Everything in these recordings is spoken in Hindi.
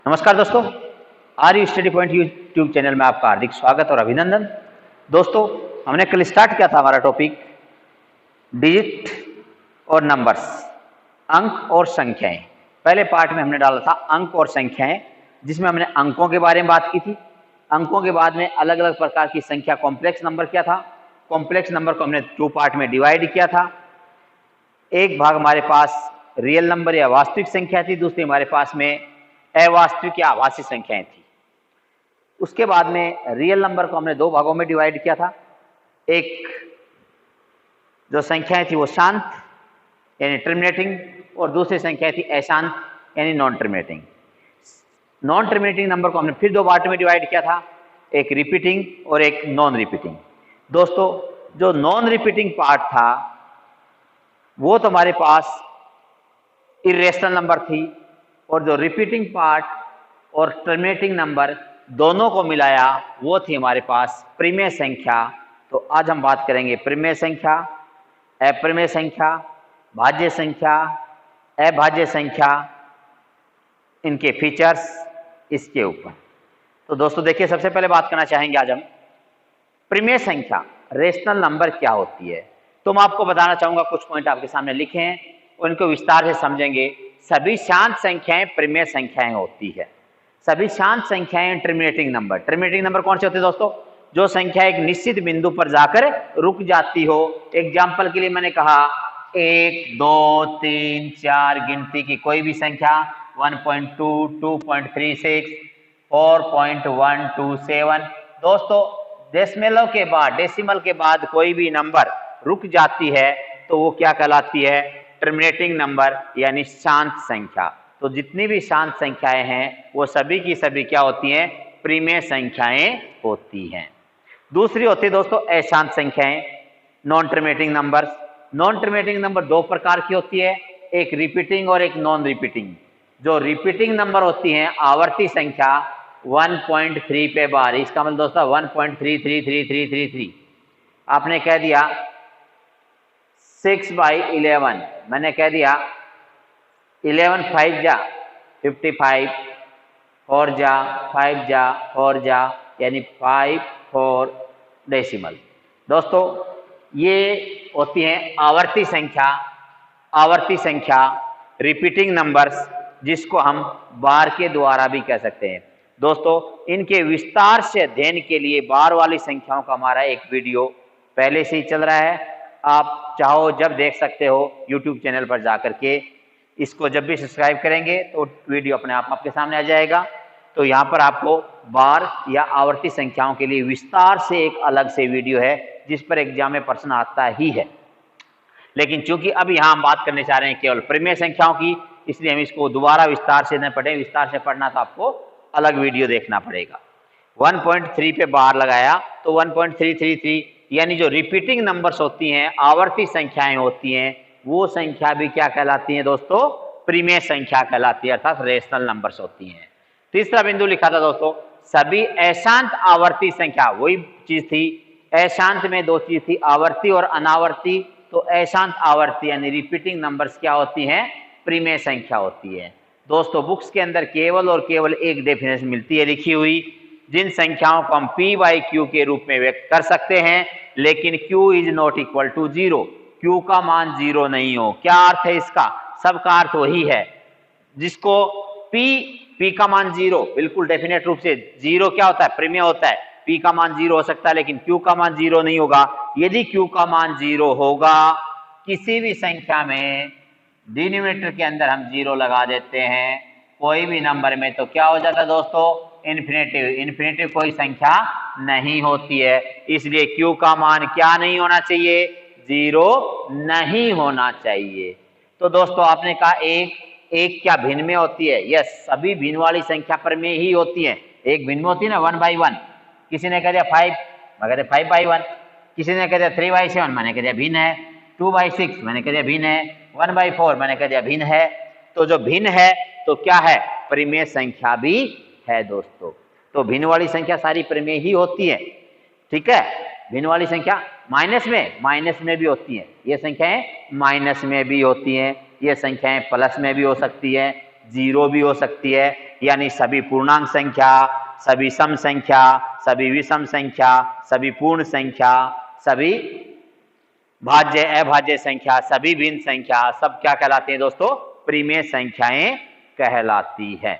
नमस्कार दोस्तों, R U study point YouTube channel में आपका हार्दिक स्वागत और अभिनंदन। दोस्तों, हमने कल स्टार्ट किया था हमारा टॉपिक डिजिट और नंबर्स, अंक और संख्याएं। पहले पार्ट में हमने डाला था अंक और संख्याएं, जिसमें हमने अंकों के बारे में बात की थी। अंकों के बाद में अलग अलग प्रकार की संख्या, कॉम्प्लेक्स नंबर क्या था। कॉम्प्लेक्स नंबर को हमने 2 पार्ट में डिवाइड किया था। एक भाग हमारे पास रियल नंबर या वास्तविक संख्या थी, दूसरी हमारे पास में अवास्तविक या आभासी संख्याएं थी। उसके बाद में रियल नंबर को हमने 2 भागों में डिवाइड किया था। एक जो संख्याएं थी वो शांत यानी टर्मिनेटिंग, और दूसरी संख्या थी अशांत यानी non terminating. Non terminating number को हमने फिर 2 पार्ट में डिवाइड किया था, एक रिपीटिंग और एक नॉन रिपीटिंग। दोस्तों, जो नॉन रिपीटिंग पार्ट था वो तो हमारे पास इरेशनल नंबर थी, और जो रिपीटिंग पार्ट और टर्मिनेटिंग नंबर दोनों को मिलाया वो थी हमारे पास परिमेय संख्या। तो आज हम बात करेंगे परिमेय संख्या, अपरिमेय संख्या, भाज्य संख्या, अभाज्य संख्या, इनके फीचर्स, इसके ऊपर। तो दोस्तों देखिए, सबसे पहले बात करना चाहेंगे आज हम परिमेय संख्या, रेशनल नंबर क्या होती है। तो मैं आपको बताना चाहूंगा, कुछ पॉइंट आपके सामने लिखे हैं, उनको विस्तार से समझेंगे। सभी शांत संख्याएं परिमेय संख्याएं होती है। सभी शांत संख्याएं टर्मिनेटिंग नंबर। टर्मिनेटिंग नंबर कौन से होते हैं दोस्तों? जो संख्या एक निश्चित बिंदु पर जाकर रुक जाती हो। एग्जाम्पल के लिए मैंने कहा 1, 2, 3, 4 गिनती की कोई भी संख्या, 1.2, 2.36, 4.127। दोस्तों, डेसिमल के बाद कोई भी नंबर रुक जाती है तो वो क्या कहलाती है? टर्मिनेटिंग नंबर यानी शांत संख्या। तो जितनी भी शांत संख्याएं हैं वो सभी की सभी क्या होती हैं? परिमेय संख्याएं होती हैं। दूसरी होती है दोस्तों अशांत संख्याएं, non terminating number. Non terminating number 2 प्रकार की होती है, एक रिपीटिंग और एक नॉन रिपीटिंग। जो रिपीटिंग नंबर होती हैं आवर्ती संख्या 1.3 पे बार, इसका मतलब दोस्तों 1.33333। आपने कह दिया 6/11, मैंने कह दिया 11 5 जा 55, 4 जा 5 जा 4 जा यानी 54 डेसिमल। दोस्तों, ये होती हैं आवर्ती संख्या, आवर्ती संख्या रिपीटिंग नंबर्स, जिसको हम बार के द्वारा भी कह सकते हैं। दोस्तों, इनके विस्तार से अध्ययन के लिए बार वाली संख्याओं का हमारा एक वीडियो पहले से ही चल रहा है। आप चाहो जब देख सकते हो YouTube चैनल पर जाकर के। इसको जब भी सब्सक्राइब करेंगे तो वीडियो अपने आप आपके सामने आ जाएगा। तो यहाँ पर आपको बार या आवर्ती संख्याओं के लिए विस्तार से एक अलग से वीडियो है, जिस पर एग्जाम में प्रश्न आता ही है। लेकिन चूंकि अब यहाँ हम बात करने जा रहे हैं केवल परिमेय संख्याओं की, इसलिए हम इसको दोबारा विस्तार से न पढ़ें। विस्तार से पढ़ना तो आपको अलग वीडियो देखना पड़ेगा। 1.3 पे बार लगाया तो 1.333 यानी जो रिपीटिंग नंबर्स होती हैं, आवर्ती संख्याएं होती हैं, वो संख्या भी क्या कहलाती हैं दोस्तों? परिमेय संख्या कहलाती है, अर्थात रेशनल नंबर्स होती हैं। तीसरा बिंदु लिखा था दोस्तों, सभी अशांत आवर्ती संख्या, वही चीज थी। अशांत में 2 चीज थी, आवर्ती और अनावर्ती। तो अशांत आवर्ती यानी रिपीटिंग नंबर्स क्या होती हैं? परिमेय संख्या होती है। दोस्तों, बुक्स के अंदर केवल और केवल एक डेफिनेशन मिलती है लिखी हुई, जिन संख्याओं को हम P/Q के रूप में व्यक्त कर सकते हैं, लेकिन Q is not equal to 0, Q का मान 0 नहीं हो। क्या अर्थ है इसका? सबका अर्थ वही है, जिसको P का मान 0, बिल्कुल डेफिनेट रूप से 0 क्या होता है? परिमेय होता है। P का मान 0 हो सकता है, लेकिन Q का मान 0 नहीं होगा। यदि Q का मान 0 होगा किसी भी संख्या में, डिनोमिनेटर के अंदर हम 0 लगा देते हैं कोई भी नंबर में, तो क्या हो जाता है दोस्तों? इन्फिनेटिव। इन्फिनेटिव कोई संख्या नहीं होती है, इसलिए Q का मान क्या नहीं होना चाहिए? 0 नहीं होना चाहिए। तो दोस्तों, आपने कहा एक क्या भिन्न में होती है? यस, सभी भिन्न वाली संख्या पर में ही होती है। एक भिन्न में होती है ना, 1/1। किसी ने कह दिया 5, मैं कहते 5/1। किसी ने कह दिया 3/7, मैंने कह दिया भिन्न है। 2/6 मैंने कह दिया भिन्न है। 1/4 मैंने कह दिया भिन्न है। तो जो भिन्न है तो क्या है? परिमेय संख्या भी है दोस्तों। तो भिन्न वाली संख्या सारी परिमेय ही होती है, ठीक है। भिन्न वाली संख्या माइनस में भी होती है, ये संख्याएं माइनस में भी होती हैं, ये संख्याएं प्लस में भी हो सकती है, जीरो भी हो सकती है, यानी सभी पूर्णांक संख्या, सभी सम संख्या, सभी विषम संख्या, सभी पूर्ण संख्या, सभी भाज्य अभाज्य संख्या, सभी भिन्न संख्या, सब क्या कहलाती हैं दोस्तों? परिमेय संख्याएं कहलाती है।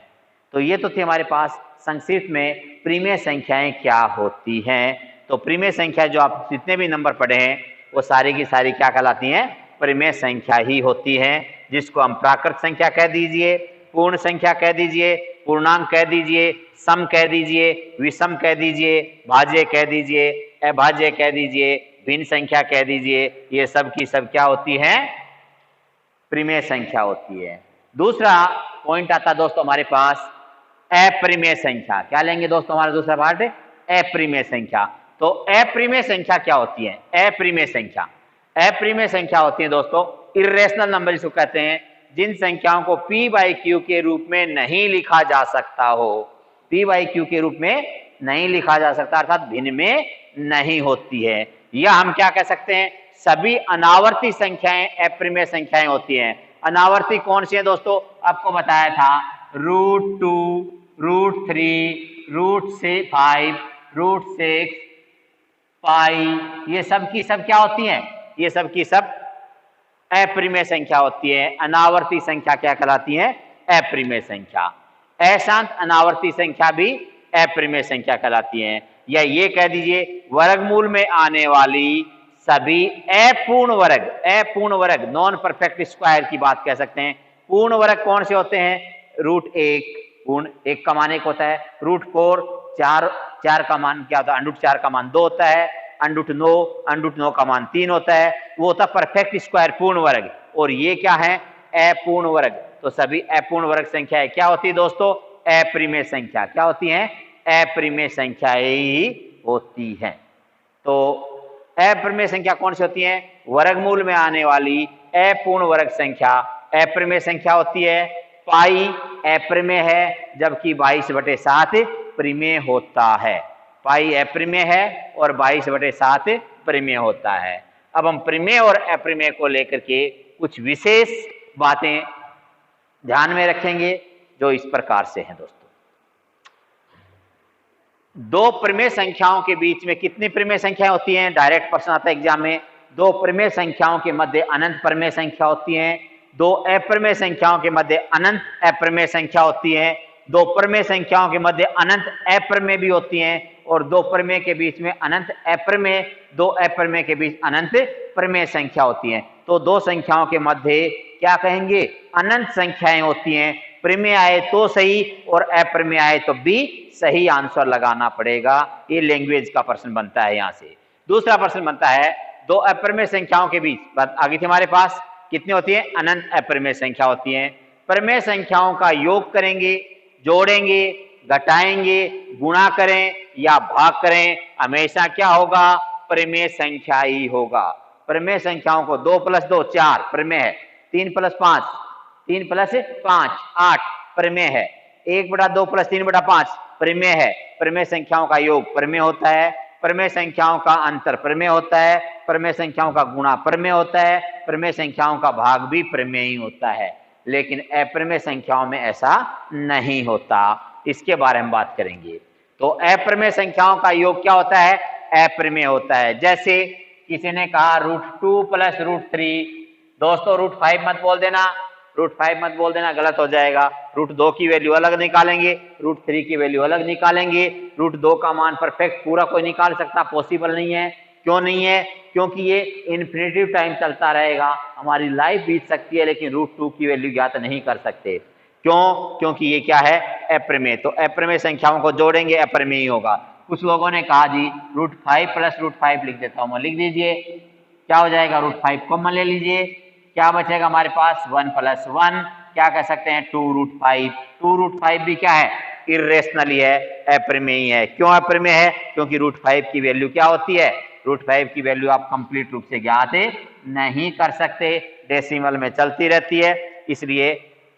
तो ये तो थे हमारे पास संक्षिप्त में परिमेय संख्याएं क्या होती हैं। तो परिमेय संख्या जो आप जितने भी नंबर पढ़े हैं वो सारी की सारी क्या कहलाती हैं? परिमेय संख्या ही होती हैं, जिसको हम प्राकृत संख्या कह दीजिए, पूर्ण संख्या कह दीजिए, पूर्णांक कह दीजिए, सम कह दीजिए, विषम कह दीजिए, भाज्य कह दीजिए, अभाज्य कह दीजिए, भिन्न संख्या कह दीजिए। ये सब की सब क्या होती हैं? परिमेय संख्या होती है। दूसरा पॉइंट आता है दोस्तों हमारे पास अपरिमेय संख्या। क्या लेंगे दोस्तों हमारा दूसरा पार्ट? अपरिमेय संख्या। तो अपरिमेय संख्या क्या होती है? अपरिमेय संख्या, अपरिमेय संख्या होती है दोस्तों इर्रेशनल नंबर जिसको कहते हैं, जिन संख्याओं को p बाई क्यू के रूप में नहीं लिखा जा सकता हो, p बाई क्यू के रूप में नहीं लिखा जा सकता, अर्थात भिन्न में नहीं होती है। या हम क्या कह सकते हैं? सभी अनावर्ती संख्याएं अपरिमेय संख्याएं होती हैं। अनावर्ती कौन सी है दोस्तों? आपको बताया था, √2, √3, √5, √6, पाई, ये सब की सब क्या होती हैं? ये सब की सब अपरिमेय संख्या होती है। अनावर्ती संख्या क्या कहलाती है? अपरिमेय संख्या। अशांत अनावर्ती संख्या भी अपरिमेय संख्या कहलाती है। या ये कह दीजिए वर्गमूल में आने वाली सभी अपूर्ण वर्ग, अपूर्ण वर्ग नॉन परफेक्ट स्क्वायर की बात कह सकते हैं। पूर्ण वर्ग कौन से होते हैं? √1 पूर्ण, 1 का मान 1 होता है। √4 4 का मान क्या होता है? √4 का मान 2 होता है। √9 का मान 3 होता है। वो होता है परफेक्ट स्क्वायर पूर्ण वर्ग। और ये क्या है? अपूर्ण वर्ग। तो सभी अपूर्ण वर्ग संख्याएं क्या होती है दोस्तों? अपरिमेय संख्या। क्या होती हैं? अपरिमेय संख्याएं ही होती हैं। तो अपरिमेय संख्या कौन सी होती है? वर्गमूल में आने वाली अपूर्ण वर्ग संख्या अपरिमेय संख्या होती है। पाई अपरिमेय है, जबकि 22/7 परिमेय होता है। पाई अपरिमेय है और 22/7 परिमेय होता है। अब हम परिमेय और अपरिमेय को लेकर के कुछ विशेष बातें ध्यान में रखेंगे, जो इस प्रकार से हैं दोस्तों। दो परिमेय संख्याओं के बीच में कितनी परिमेय संख्याएं होती हैं? डायरेक्ट प्रश्न आता है एग्जाम में। दो परिमेय संख्याओं के मध्य अनंत परिमेय संख्या होती हैं। दो अपरिमेय संख्याओं के मध्य अनंत अपरिमेय संख्या होती है। दो परिमेय संख्याओं के मध्य अनंत अपरिमेय भी होती हैं। और दो परिमेय के बीच में अनंत अपरिमेय, दो अपरिमेय के बीच अनंत परिमेय संख्या होती है। तो दो संख्याओं के मध्य क्या कहेंगे? अनंत संख्याएं होती हैं। परिमेय आए तो सही और अपरिमेय आए तो भी सही आंसर लगाना पड़ेगा। ये लैंग्वेज का प्रश्न बनता है। यहाँ से दूसरा प्रश्न बनता है, दो अपरिमेय संख्याओं के बीच बात आगे थी हमारे पास, कितनी होती है? अनंत अपरिमेय संख्या होती है। परिमेय संख्याओं का योग करेंगे, जोड़ेंगे, घटाएंगे, गुणा करें या भाग करें, हमेशा क्या होगा? परिमेय संख्या ही होगा। परिमेय संख्याओं को 2 + 2 4 परिमेय है। 3 + 5 3 + 5 8 परिमेय है। 1/2 + 3/5 परिमेय है। परिमेय संख्याओं का योग परिमेय होता है। परिमेय संख्याओं का अंतर परिमेय होता है। परिमेय संख्याओं का गुणा परिमेय होता है। परिमेय संख्याओं का भाग भी परिमेय ही होता है। लेकिन अपरिमेय संख्याओं में ऐसा नहीं होता। इसके बारे में बात करेंगे। तो अपरिमेय संख्याओं का योग क्या होता है? अपरिमेय होता है। जैसे किसी ने कहा √2 + √3, दोस्तों √5 मत बोल देना, √5 मत बोल देना, गलत हो जाएगा। √2 की वैल्यू अलग निकालेंगे, √3 की वैल्यू अलग निकालेंगे। √2 का मान परफेक्ट पूरा कोई निकाल सकता? पॉसिबल नहीं है। क्यों नहीं है? क्योंकि ये इन्फिनिटिव टाइम चलता रहेगा, हमारी लाइफ बीत सकती है, लेकिन √2 की वैल्यू ज्ञात नहीं कर सकते। क्यों? क्योंकि ये क्या है? अपरिमेय। तो अपरिमेय संख्याओं को जोड़ेंगे, अपरिमेय ही होगा। कुछ लोगों ने कहा जी √5 + √5 लिख देता हूं, लिख दीजिए। क्या हो जाएगा? √5 कॉमन ले लीजिए, क्या बचेगा हमारे पास? 1 + 1, क्या कह सकते हैं? 2√5। 2√5 भी क्या है? इर्रेशनली है, अपरिमेय है। क्यों अपरिमेय है? क्योंकि √5 की वैल्यू क्या होती है? √5 की वैल्यू आप कंप्लीट रूप से ज्ञात नहीं कर सकते, डेसिमल में चलती रहती है। इसलिए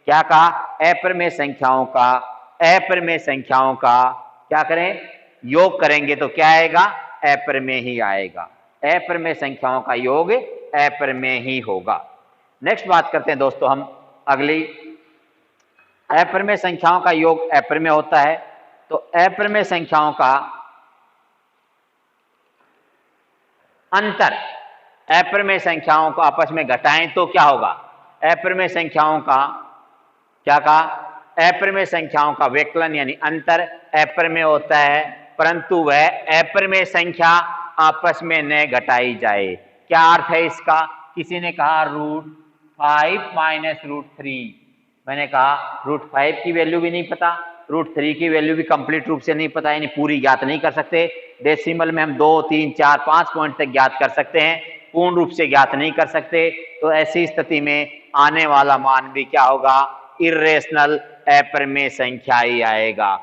क्या कहा? अपरिमेय संख्याओं का क्या करें? योग करेंगे तो क्या आएगा? अपरिमेय ही आएगा। अपरिमेय संख्याओं का योग अपरिमेय ही होगा। नेक्स्ट बात करते हैं दोस्तों हम अगली अपरिमेय संख्याओं का योग अपरिमेय होता है, तो अपरिमेय संख्याओं का अंतर अपरिमेय संख्याओं को आपस में घटाएं तो क्या होगा? अपरिमेय संख्याओं का क्या कहा? अपरिमेय संख्याओं का व्यकलन यानी अंतर अपरिमेय होता है, परंतु वह अपरिमेय संख्या आपस में न घटाई जाए। क्या अर्थ है इसका? किसी ने कहा √5 माइनस √3, मैंने कहा √5 की वैल्यू भी नहीं पता, √3 की वैल्यू भी कंप्लीट रूप से नहीं पता, यानी पूरी ज्ञात नहीं कर सकते। डेसिमल में हम 2, 3, 4, 5 पॉइंट तक ज्ञात कर सकते हैं, पूर्ण रूप से ज्ञात नहीं कर सकते। तो ऐसी स्थिति में आने वाला मान भी क्या होगा? इर्रेशनल अपरिमेय संख्या ही आएगा।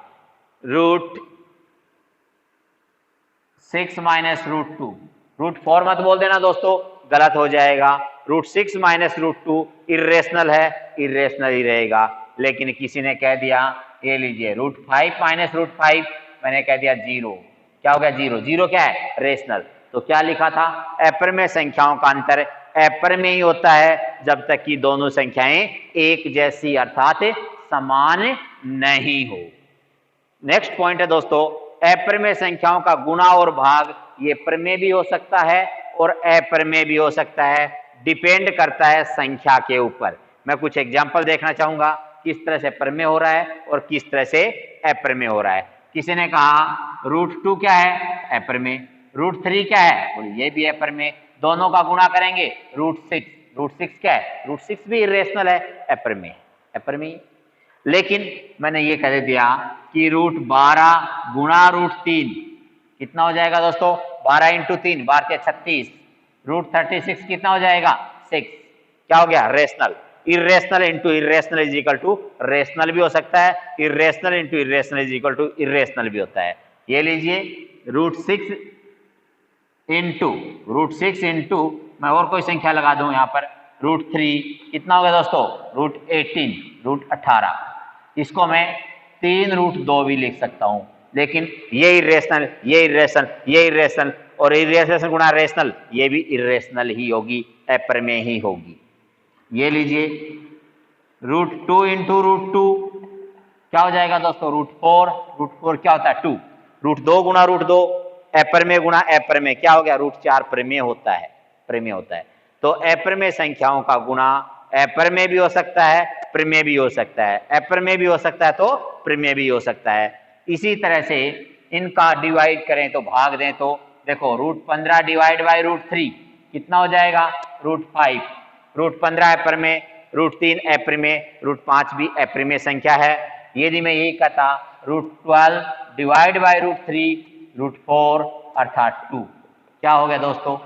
√6 माइनस √2, √4 मत बोल देना दोस्तों, गलत हो जाएगा। √6 माइनस √2 इर्रेशनल है, इर्रेशनल ही रहेगा। लेकिन किसी ने कह दिया, ये लीजिए √5 माइनस √5, मैंने कह दिया 0, क्या हो गया? 0, 0 क्या है? रेशनल। तो क्या लिखा था? अपरिमेय संख्याओं का अंतर अपरिमेय ही होता है जब तक कि दोनों संख्याएं एक जैसी अर्थात समान नहीं हो। नेक्स्ट पॉइंट है दोस्तों, अपरिमेय संख्याओं का गुणा और भाग ये परिमेय भी हो सकता है और अपरिमेय भी हो सकता है, डिपेंड करता है संख्या के ऊपर। मैं कुछ एग्जांपल देखना चाहूंगा किस तरह से परिमेय हो रहा है और किस तरह से अपरिमेय हो रहा है। किसी ने कहा √2 क्या है? अपरिमेय। √3 क्या है? बोलिए ये भी अपरिमेय। दोनों का गुणा करेंगे √6, √6 क्या है? √6 भी इर्रेशनल है, अपरिमेय, अपरिमेय। लेकिन मैंने ये कह दिया कि √12 गुणा √3 कितना हो जाएगा दोस्तों? 12 इंटू 3, 12 36, √36 कितना हो जाएगा? 6। क्या हो गया? Rational. Irrational into irrational is equal to rational भी हो सकता है, irrational into irrational is equal to irrational भी होता है। ये लीजिए √6 इंटू मैं और कोई संख्या लगा दूं यहाँ पर, √3 कितना हो गया दोस्तों? √18, √18। इसको मैं 3√2 भी लिख सकता हूं, लेकिन ये इर्रेशनल, ये इर्रेशनल, ये इर्रेशनल और इर्रेशनल गुणा रेशनल, ये भी इर्रेशनल ही होगी, अपरिमेय ही होगी। ये लीजिए √2 इंटू √2 क्या हो जाएगा दोस्तों? √4 क्या होता है? 2, √2 गुणा √2 अपरिमेय गुणा अपरिमेय क्या हो गया? √4 परिमेय होता है, परिमेय होता है। तो अपरिमेय संख्याओं का गुणा अपरिमेय भी हो सकता है, परिमेय भी हो सकता है, अपरिमेय भी हो सकता है तो परिमेय भी हो सकता है। इसी तरह से इनका डिवाइड करें तो भाग दें तो देखो √15 डिवाइड बाई √3 कितना हो जाएगा? √5, √15 अपरिमेय, √3 अपरिमेय, √5 भी अपरिमेय संख्या है। यदि मैं यही कहता √12 डिवाइड बाई √3 √4 अर्थात 2, क्या हो गया दोस्तों?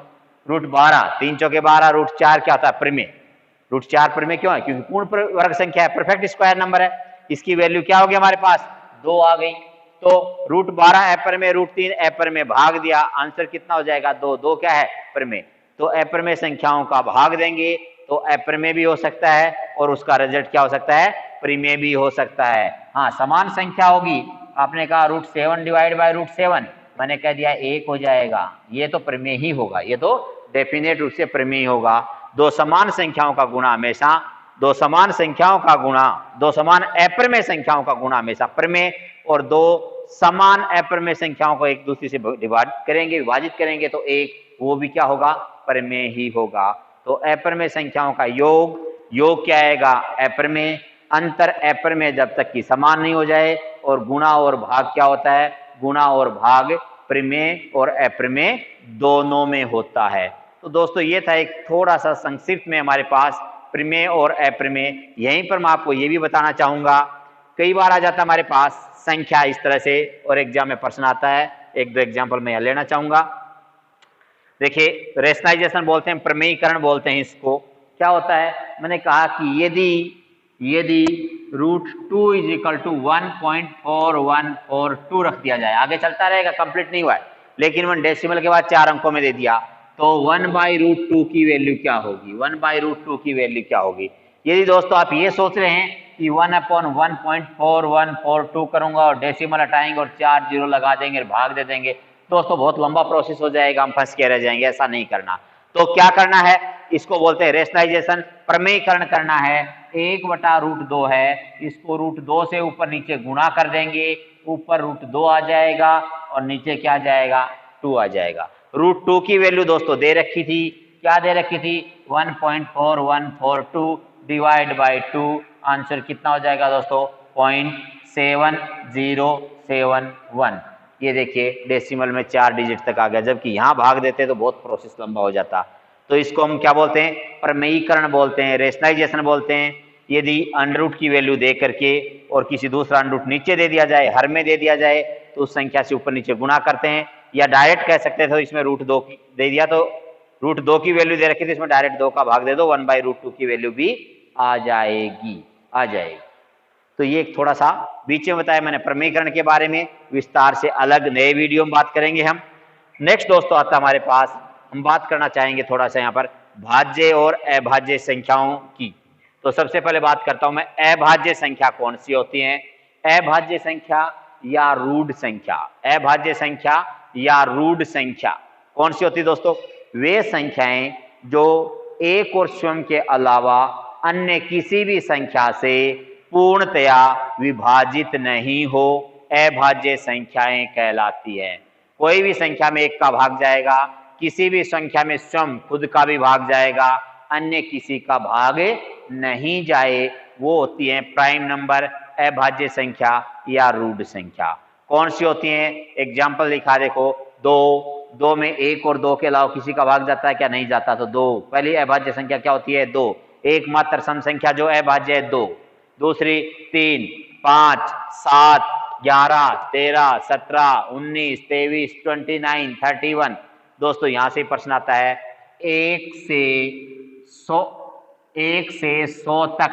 √12, 3 चौके 12, √4 क्या होता है? परिमेय। √4 परिमेय क्यों है? क्योंकि पूर्ण वर्ग संख्या है, परफेक्ट स्क्वायर नंबर है। इसकी वैल्यू क्या होगी हमारे पास? 2 आ गई। तो √12 अपरिमेय, √3 अपरिमेय, भाग दिया, आंसर कितना हो जाएगा? 2, 2 क्या है? परिमेय। तो अपरिमेय संख्याओं का भाग देंगे तो अपरिमेय भी हो सकता है और उसका रिजल्ट क्या हो सकता है? परिमेय भी हो सकता है। हाँ, समान संख्या होगी, आपने कहा √7 डिवाइड बाई √7, मैंने कह दिया 1 हो जाएगा, ये तो परिमेय ही होगा, ये तो डेफिनेट रूप से परिमेय होगा। दो समान संख्याओं का गुणा हमेशा, दो समान संख्याओं का गुणा, दो समान अपरिमेय संख्याओं का गुणा हमेशा परिमेय, और दो समान अपरिमेय संख्याओं को एक दूसरे से डिवाइड करेंगे, विभाजित करेंगे तो एक, वो भी क्या होगा? परिमेय ही होगा। तो अपरिमेय संख्याओं का योग क्या आएगा? अपरिमेय। अंतर अपरिमेय जब तक कि समान नहीं हो जाए, और गुणा और भाग क्या होता है? गुणा और भाग परिमेय और अपरिमेय दोनों में होता है। तो दोस्तों ये था एक थोड़ा सा संक्षिप्त में हमारे पास परिमेय और अपरिमेय। यहीं पर मैं आपको ये भी बताना चाहूंगा, कई बार आ जाता है हमारे पास संख्या इस तरह से और एग्जाम में प्रश्न आता है, एक दो एग्जाम्पल मैं यहाँ लेना चाहूंगा। देखिए रेशनलाइजेशन बोलते हैं, प्रमेयीकरण बोलते हैं इसको। क्या होता है? मैंने कहा कि यदि √2 इज इक्वल टू 1.4142 रख दिया जाए, आगे चलता रहेगा, कंप्लीट नहीं हुआ है, लेकिन मैंने डेसिमल के बाद 4 अंकों में दे दिया, तो 1/√2 की वैल्यू क्या होगी? 1/√2 की वैल्यू क्या होगी? यदि दोस्तों आप ये सोच रहे हैं कि 1/1.4142 करूंगा और डेसिमल हटाएंगे और 4 0 लगा देंगे और भाग दे देंगे, दोस्तों बहुत लंबा प्रोसेस हो जाएगा, हम फंस के रह जाएंगे, ऐसा नहीं करना। तो क्या करना है, इसको बोलते हैं रेशनलाइजेशन, प्रमेयीकरण करना है। 1/√2 है, इसको √2 से ऊपर नीचे गुणा कर देंगे, ऊपर √2 आ जाएगा और नीचे क्या आ जाएगा, 2 आ जाएगा। √2 की वैल्यू दोस्तों दे रखी थी, क्या दे रखी थी, 1.4142 डिवाइड बाई 2, आंसर कितना हो जाएगा दोस्तों, 0.7071। ये देखिए डेसिमल में 4 डिजिट तक आ गया, जबकि यहाँ भाग देते तो बहुत प्रोसेस लंबा हो जाता। तो इसको हम क्या बोलते हैं, प्रमेयीकरण बोलते हैं, रेशनलाइजेशन बोलते हैं। यदि अंडर की वैल्यू दे करके और किसी दूसरा अंडर नीचे दे दिया जाए, हर में दे दिया जाए, तो उस संख्या से ऊपर नीचे गुणा करते हैं, या डायरेक्ट कह सकते थे, तो इसमें √2 दे दिया तो √2 की वैल्यू दे रखी थी, इसमें डायरेक्ट 2 का भाग दे दो, 1/√2 की वैल्यू भी आ जाएगी। तो ये थोड़ा सा बीच में बताया मैंने प्रमेयीकरण के बारे में, विस्तार से अलग नए वीडियो में बात करेंगे हम। नेक्स्ट दोस्तों आता हमारे पास, हम बात करना चाहेंगे थोड़ा सा यहाँ पर भाज्य और अभाज्य संख्याओं की। तो सबसे पहले बात करता हूं मैं, अभाज्य संख्या कौन सी होती है, अभाज्य संख्या या रूढ़ संख्या, अभाज्य संख्या या रूढ़ संख्या कौन सी होती है दोस्तों, वे संख्याएं जो एक और स्वयं के अलावा अन्य किसी भी संख्या से पूर्णतया विभाजित नहीं हो, अभाज्य संख्याएं कहलाती है। कोई भी संख्या में एक का भाग जाएगा, किसी भी संख्या में स्वयं खुद का भी भाग जाएगा, अन्य किसी का भाग नहीं जाए, वो होती है प्राइम नंबर, अभाज्य संख्या या रूढ़ संख्या। कौन सी होती है, एग्जाम्पल लिखा देखो, 2 में 1 और 2 के अलावा किसी का भाग जाता है क्या, नहीं जाता, तो 2 पहली अभाज्य संख्या क्या होती है, 2। एकमात्र सम संख्या जो अभाज्य है 2, दूसरी 3, 5, 7, 11, 13, 17, 19, 23, 29, 31। दोस्तों यहां से प्रश्न आता है 1 से 100 तक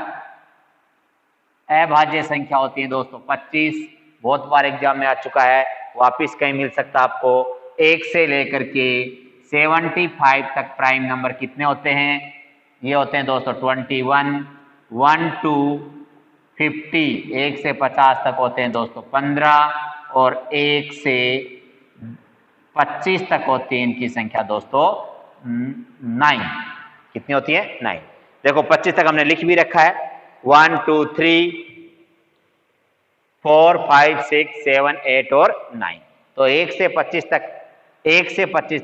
अभाज्य संख्या होती है दोस्तों। 25 बहुत बार एग्जाम में आ चुका है, वापिस कहीं मिल सकता आपको। 1 से लेकर के 75 तक प्राइम नंबर कितने होते हैं, ये होते हैं दोस्तों 21, 1 to 50, 1 से 50 तक होते हैं दोस्तों 15, और 1 से 25 तक होती है इनकी संख्या दोस्तों 9। कितनी होती है, 9। देखो 25 तक हमने लिख भी रखा है, 1 2 3 4 5 6 7 8 और 9। तो 1 से 25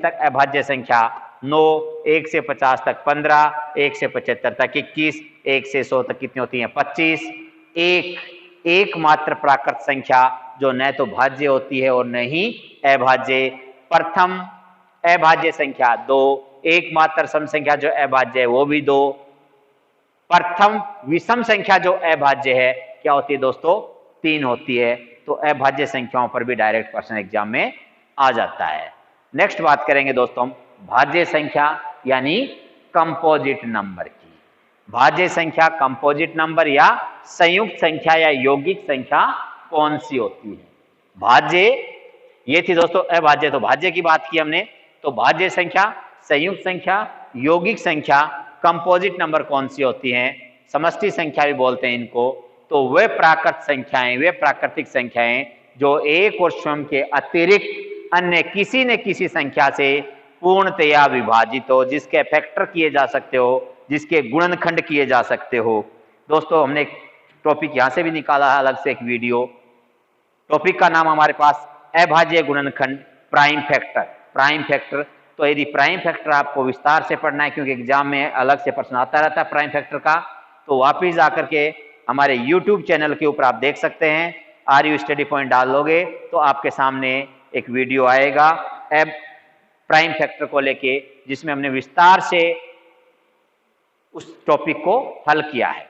तक अभाज्य संख्या 9, 1 से 50 तक 15, 1 से 75 तक 21, 1 से 100 तक कितनी होती हैं 25। एकमात्र प्राकृत संख्या जो न तो भाज्य होती है और न ही अभाज्य, प्रथम अभाज्य संख्या 2, एकमात्र सम संख्या जो अभाज्य है वो भी 2। प्रथम विषम संख्या जो अभाज्य है क्या होती है दोस्तों, 3 होती है। तो अभाज्य संख्याओं पर भी डायरेक्ट क्वेश्चन एग्जाम में आ जाता है। नेक्स्ट बात करेंगे दोस्तों भाज्य संख्या यानी कंपोजिट नंबर की। भाज्य संख्या, कंपोजिट नंबर या संयुक्त संख्या या यौगिक संख्या कौन सी होती है। भाज्य ये थी दोस्तों, अभाज्य तो भाज्य की बात की हमने, तो भाज्य संख्या, संयुक्त संख्या, यौगिक संख्या, कंपोजिट नंबर कौन सी होती हैं, समष्टि संख्या भी बोलते हैं इनको। तो वे प्राकृत संख्याएं, वे प्राकृतिक संख्याएं जो एक और स्वयं के अतिरिक्त अन्य किसी न किसी संख्या से पूर्णतया विभाजित हो, जिसके फैक्टर किए जा सकते हो, जिसके गुणनखंड किए जा सकते हो। दोस्तों हमने एक टॉपिक यहां से भी निकाला है अलग से एक वीडियो, टॉपिक का नाम हमारे पास अभाज्य गुणनखंड प्राइम फैक्टर। प्राइम फैक्टर, तो यदि प्राइम फैक्टर आपको विस्तार से पढ़ना है क्योंकि एग्जाम में अलग से प्रश्न आता रहता है प्राइम फैक्टर का, तो वापिस आकर के हमारे YouTube चैनल के ऊपर आप देख सकते हैं। RU स्टडी पॉइंट डाल लोगे तो आपके सामने एक वीडियो आएगा अब प्राइम फैक्टर को लेके, जिसमें हमने विस्तार से उस टॉपिक को हल किया है।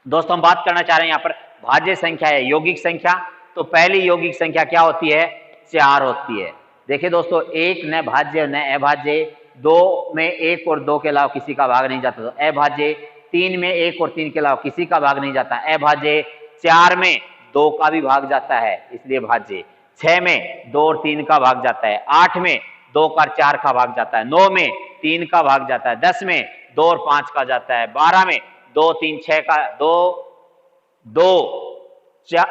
दोस्तों हम बात करना चाह रहे हैं यहाँ पर भाज्य संख्या है, यौगिक संख्या। तो पहली यौगिक संख्या क्या होती है, 4 होती है। देखिए दोस्तों, एक न भाज्य न अभाज्य, 2 में 1 और 2 के अलावा किसी का भाग नहीं जाता तो अभाज्य, 3 में 1 और 3 के अलावा किसी का भाग नहीं जाता अभाज्य, 4 में 2 का भी भाग जाता है इसलिए भाज्य, 6 में 2 और 3 का भाग जाता है, 8 में 2 का 4 का भाग जाता है, 9 में 3 का भाग जाता है, 10 में 2 और 5 का जाता है, 12 में 2 3 6 का 2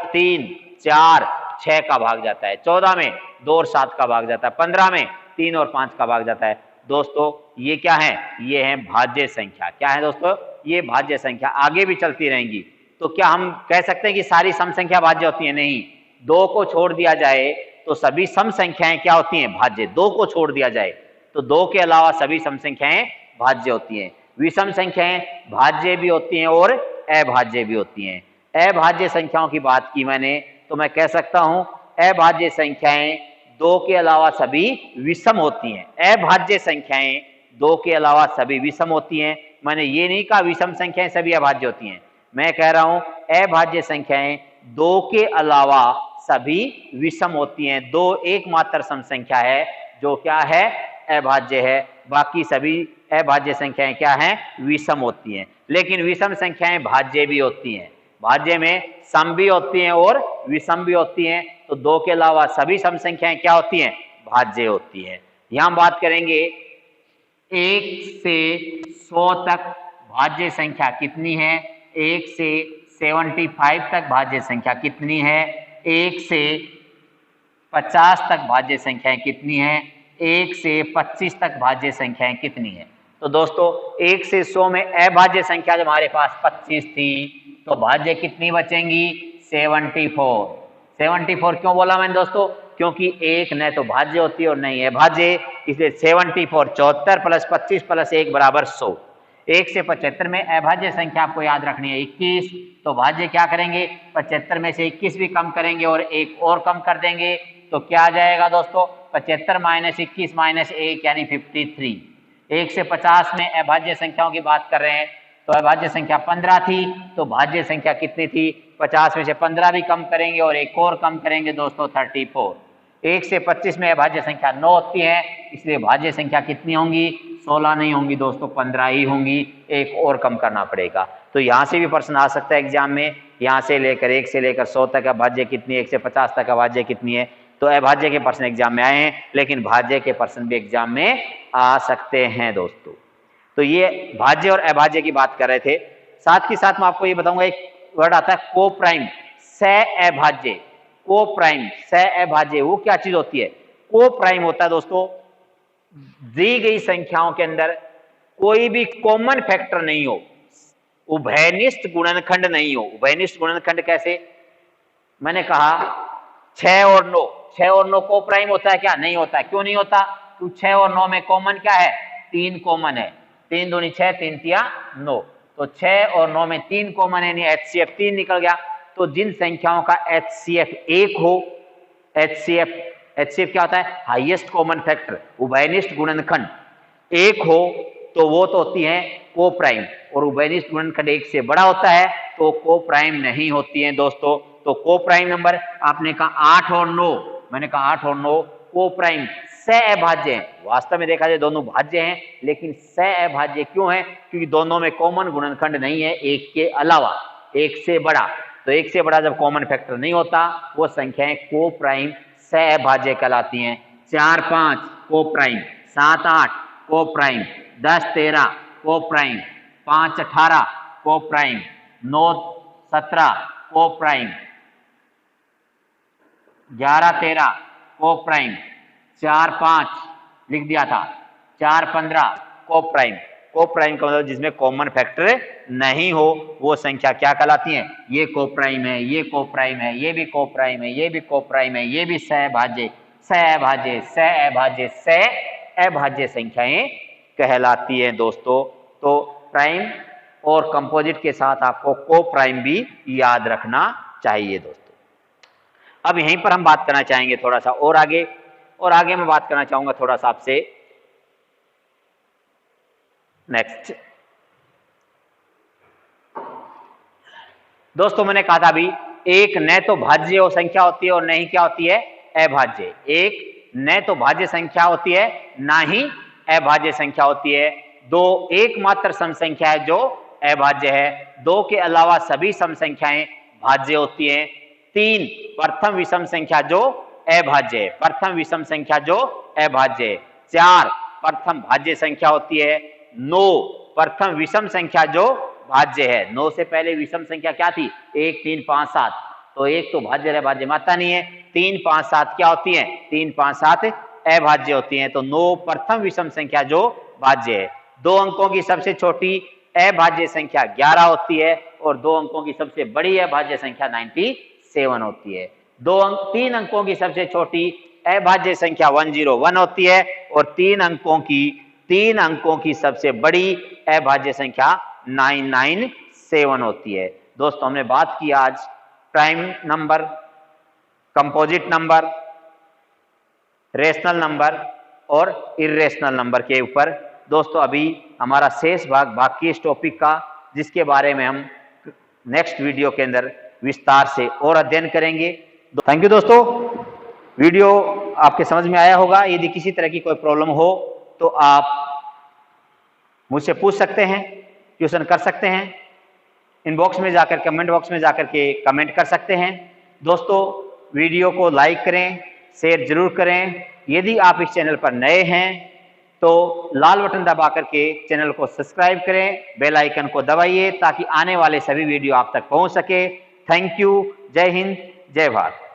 3 4 6 का भाग जाता है, 14 में 2 और 7 का भाग जाता है, 15 में 3 और 5 का भाग जाता है। दोस्तों ये क्या है, ये है भाज्य संख्या। क्या है दोस्तों, ये भाज्य संख्या आगे भी चलती रहेंगी। तो क्या हम कह सकते हैं कि सारी सम संख्या भाज्य होती है? नहीं, दो को छोड़ दिया जाए तो सभी सम संख्याएं क्या होती हैं, भाज्य। दो को छोड़ दिया जाए तो दो के अलावा सभी सम संख्याएं भाज्य होती हैं। विषम संख्याएं भाज्य भी होती हैं और अभाज्य भी होती हैं। अभाज्य संख्याओं की बात की मैंने, तो मैं कह सकता हूं अभाज्य संख्याएं दो के अलावा सभी विषम होती हैं। अभाज्य संख्याएं दो के अलावा सभी विषम होती हैं। मैंने ये नहीं कहा विषम संख्याएं सभी अभाज्य होती हैं, मैं कह रहा हूं अभाज्य संख्याएं दो के अलावा सभी विषम होती हैं। दो एकमात्र सम संख्या है जो क्या है, अभाज्य है। बाकी सभी अभाज्य संख्याएं क्या हैं, विषम होती हैं। लेकिन विषम संख्याएं भाज्य भी होती हैं। भाज्य में सम भी होती हैं और विषम भी होती हैं। तो दो के अलावा सभी सम संख्याएं क्या होती हैं, भाज्य होती हैं। यहां बात करेंगे 1 से 100 तक भाज्य संख्या कितनी है। 1 से 75 तक भाज्य संख्या कितनी है। 1 से 50 तक भाज्य संख्याएं कितनी है। 1 से 25 तक भाज्य संख्याएं कितनी है। तो दोस्तों 1 से 100 में अभाज्य संख्या जब हमारे पास 25 थी तो भाज्य कितनी बचेंगी, 74। 74 क्यों बोला मैंने दोस्तों, क्योंकि एक न तो भाज्य होती है और नहीं है भाज्य, इसलिए 74 74 प्लस 25 प्लस 1 बराबर 100। 1 से 75 में अभाज्य संख्या आपको याद रखनी है 21, तो भाज्य क्या करेंगे, 75 में से 21 भी कम करेंगे और एक और कम कर देंगे, तो क्या आ जाएगा दोस्तों, 75 माइनस 21 माइनस 1 यानी 53। 1 से 50 में अभाज्य संख्याओं की बात कर रहे हैं, तो अभाज्य संख्या 15 थी, तो भाज्य संख्या कितनी थी, 50 में से 15 भी कम करेंगे और एक और कम करेंगे दोस्तों 34। 1 से 25 में अभाज्य संख्या 9 होती है, इसलिए भाज्य संख्या कितनी होंगी, 16 नहीं होंगी दोस्तों, 15 ही होंगी, एक और कम करना पड़ेगा। तो यहाँ से भी प्रश्न आ सकता है एग्जाम में, यहाँ से लेकर 1 से लेकर 100 तक अभाज्य कितनी है, 1 से 50 तक अभाज्य कितनी है। तो अभाज्य के प्रश्न एग्जाम में आए हैं, लेकिन भाज्य के प्रश्न भी एग्जाम में आ सकते हैं दोस्तों। तो ये भाज्य और अभाज्य की बात कर रहे थे। साथ ही साथ मैं आपको ये बताऊंगा, एक वर्ड आता है को प्राइम, सहअभाज्य। को प्राइम सहअभाज्य वो क्या चीज होती है, को प्राइम होता है दोस्तों, दी गई संख्याओं के अंदर कोई भी कॉमन फैक्टर नहीं हो, उभयनिष्ठ गुणनखंड नहीं हो। उभयनिष्ठ गुणनखंड कैसे, मैंने कहा 6 और 9, 6 और 9 को प्राइम होता है क्या, नहीं होता है। क्यों नहीं होता, तो 6 और 9 में कॉमन क्या है, 3 कॉमन है, 3 दूनी 6 3 तिया 9, तो 6 और 9 में 3 कॉमन है, यानी HCF 3 निकल गया। तो जिन संख्याओं का HCF 1 हो, HCF क्या होता है, हाईएस्ट कॉमन फैक्टर, उभयनिष्ठ गुणनखंड 1 हो, तो वो तो होती है को प्राइम, और उभयनिष्ठ गुणनखंड 1 से बड़ा होता है तो को प्राइम नहीं होती है दोस्तों। तो को प्राइम नंबर आपने कहा 8 और 9, मैंने कहा 8 और 9 को प्राइम सहअभाज्य हैं। वास्तव में देखा जाए दोनों भाज्य हैं, लेकिन सहअभाज्य क्यों है, क्योंकि दोनों में कॉमन गुणनखंड नहीं है एक के अलावा, एक से बड़ा। तो एक से बड़ा जब कॉमन फैक्टर नहीं होता, वो संख्याएं को प्राइम सहअभाज्य कहलाती हैं। 4 5 को प्राइम, 7 8 को प्राइम, 10 13 को प्राइम, 5 18 को प्राइम, 9 17 को प्राइम, 11 13 को प्राइम, 4 5 लिख दिया था, 4 15 को प्राइम। को प्राइम का मतलब जिसमें कॉमन फैक्टर नहीं हो, वो संख्या क्या कहलाती है, ये को प्राइम है, ये को प्राइम है, ये भी को प्राइम है, ये भी को प्राइम है, ये भी सहअभाज्य सहअभाज्य सहअभाज्य सहअभाज्य संख्याएं कहलाती है दोस्तों। तो प्राइम और कंपोजिट के साथ आपको को प्राइम भी याद रखना चाहिए दोस्तों। अब यहीं पर हम बात करना चाहेंगे थोड़ा सा और आगे मैं बात करना चाहूंगा थोड़ा सा आपसे नेक्स्ट। दोस्तों मैंने कहा था अभी, एक न तो भाज्य संख्या होती है और न ही क्या होती है, अभाज्य। एक न तो भाज्य संख्या होती है, ना ही अभाज्य संख्या होती है। दो एकमात्र सम संख्या है जो अभाज्य है, दो के अलावा सभी सम संख्याएं भाज्य होती हैं। 3 प्रथम विषम संख्या जो अभाज्य है, प्रथम विषम संख्या जो अभाज्य है। 4 प्रथम भाज्य संख्या होती है। 9 प्रथम विषम संख्या जो भाज्य है। 9 से पहले विषम संख्या क्या थी, 1 3 5 7, तो एक तो भाज्य अभाज्य मात्रा नहीं है। 3 5 7 क्या होती है, 3 5 7 अभाज्य होती हैं। तो 9 प्रथम विषम संख्या जो भाज्य है। 2 अंकों की सबसे छोटी अभाज्य संख्या 11 होती है और 2 अंकों की सबसे बड़ी अभाज्य संख्या 97 होती है। 3 अंकों की सबसे छोटी अभाज्य संख्या 101 होती है और 3 अंकों की सबसे बड़ी अभाज्य संख्या 997 होती है। दोस्तों हमने बात की आज prime number, composite number, rational number और इर्रेशनल नंबर के ऊपर। दोस्तों अभी हमारा शेष भाग बाकी इस टॉपिक का, जिसके बारे में हम नेक्स्ट वीडियो के अंदर विस्तार से और अध्ययन करेंगे। थैंक यू दोस्तों, वीडियो आपके समझ में आया होगा। यदि किसी तरह की कोई प्रॉब्लम हो तो आप मुझसे पूछ सकते हैं, ट्यूशन कर सकते हैं, इनबॉक्स में जाकर, कमेंट बॉक्स में जाकर के कमेंट कर सकते हैं। दोस्तों वीडियो को लाइक करें, शेयर जरूर करें। यदि आप इस चैनल पर नए हैं तो लाल बटन दबा करके चैनल को सब्सक्राइब करें, बेल आइकन को दबाइए ताकि आने वाले सभी वीडियो आप तक पहुंच सके। Thank you. जय हिंद, जय भारत।